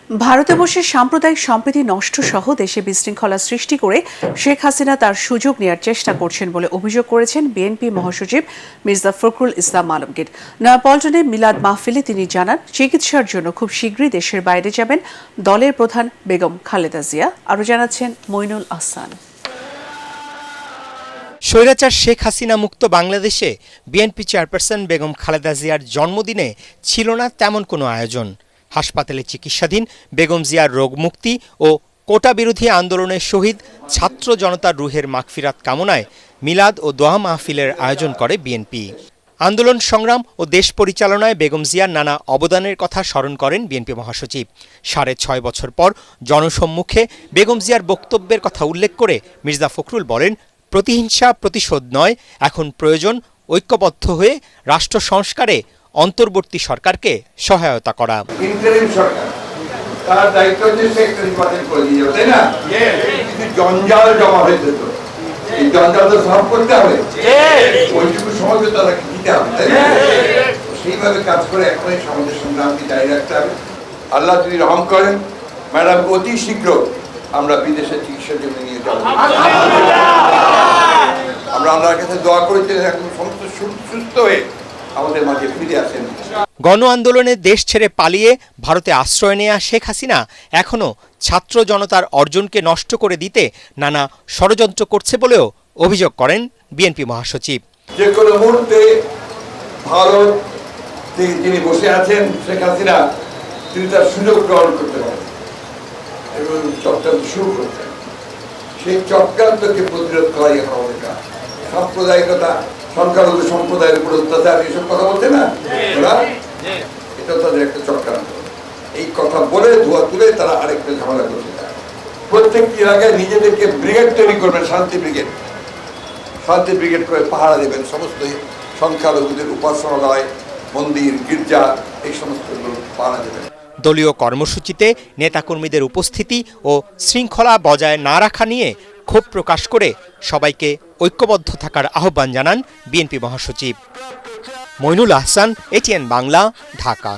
ভারতে বসে সাম্প্রদায়িক সম্প্রীতি নষ্ট সহ দেশে বিশৃঙ্খলা সৃষ্টি করে শেখ হাসিনা তার সুযোগ নেয়ার চেষ্টা করছেন বলে অভিযোগ করেছেন বিএনপি মহাসচিব মির্জা ফখরুল ইসলাম আলমগীর। নয়াপল্টনে মিলাদ মাহফিলে তিনি জানান, চিকিৎসার জন্য খুব শীঘ্রই দেশের বাইরে যাবেন দলের প্রধান বেগম খালেদা জিয়া। আরও জানাচ্ছেন মইনুল আহসান। স্বৈরাচার শেখ হাসিনা মুক্ত বাংলাদেশে বিএনপি চেয়ারপারসন বেগম খালেদা জিয়ার জন্মদিনে ছিল না তেমন কোনো আয়োজন। হাসপাতালে চিকিৎসাধীন বেগম জিয়ার রোগমুক্তি ও কোটা বিরোধী আন্দোলনের শহীদ ছাত্র জনতার রুহের মাগফিরাত কামনায় মিলাদ ও দোয়া মাহফিলের আয়োজন করে বিএনপি। আন্দোলন সংগ্রাম ও দেশ পরিচালনায় বেগম জিয়ার নানা অবদানের কথা স্মরণ করেন বিএনপি মহাসচিব। 6.5 বছর পর জনসম্মুখে বেগম জিয়ার বক্তব্যের কথা উল্লেখ করে মির্জা ফখরুল বলেন, প্রতিহিংসা প্রতিশোধ নয়, এখন প্রয়োজন ঐক্যবদ্ধ হয়ে রাষ্ট্র সংস্কারে অন্তর্বর্তী সরকারকে সহায়তা করা। ইন্টারিম সরকার তার দায়িত্ব হচ্ছে একটা নির্বাচন করে দিয়ে যাবে, তাই না? জঞ্জাল জমা হয়ে যেত, এই জঞ্জাল তো সলভ করতে হবে, ওইটুকু সময় তো তাদেরকে দিতে হবে, তাই না? সেইভাবে কাজ করে এখন এই সমাজের সংগ্রামকে জারি রাখতে হবে। আল্লাহ যদি রহম করেন, ম্যাডাম অতি শীঘ্র আমরা বিদেশে চিকিৎসার জন্য নিয়ে যাবো। আমরা আল্লাহর কাছে দোয়া করেছি এখন সমস্ত সুস্থ হয়ে আমাদের মাঝে ফিরে আসেন। গণ আন্দোলনে দেশ ছেড়ে পালিয়ে ভারতে আশ্রয় নেয়া শেখ হাসিনা এখনো ছাত্র জনতার অর্জনকে নষ্ট করে দিতে নানা ষড়যন্ত্র করছে বলেও অভিযোগ করেন বিএনপি মহাসচিব। যে কোনো মুহূর্তে ভারত যিনি বসে আছেন শেখ হাসিনা, তিনি তার সুযোগ গ্রহণ করতে পারেন এবং চক্রান্ত শুরু করতেন। সেই চক্রান্তকে প্রতিরোধ করাই এখন আমাদের কাজ। সাম্প্রদায়িকতা, সংখ্যালঘু সম্প্রদায়ের উপর অত্যাচার, এইসব কথা বলছে না ওরা, এটা তাদের একটা চক্রান্ত। এই কথা বলে ধোয়া তুলে তারা আরেকটা ঝামেলা করতে চায়। প্রত্যেকটি এলাকায় নিজেদেরকে ব্রিগেড তৈরি করবেন, শান্তি ব্রিগেড। শান্তি ব্রিগেড করে পাহারা দেবেন সমস্ত সংখ্যালঘুদের উপাসনালয়, মন্দির, গির্জা, এই সমস্ত পাহারা দেবেন। দলীয় কর্মসূচিতে নেতাকর্মীদের উপস্থিতি ও শৃঙ্খলা বজায় না রাখা নিয়ে ক্ষোভ প্রকাশ করে সবাইকে ঐক্যবদ্ধ থাকার আহ্বান জানান বিএনপি মহাসচিব। মইনুল আহসান, এটিএন বাংলা, ঢাকা।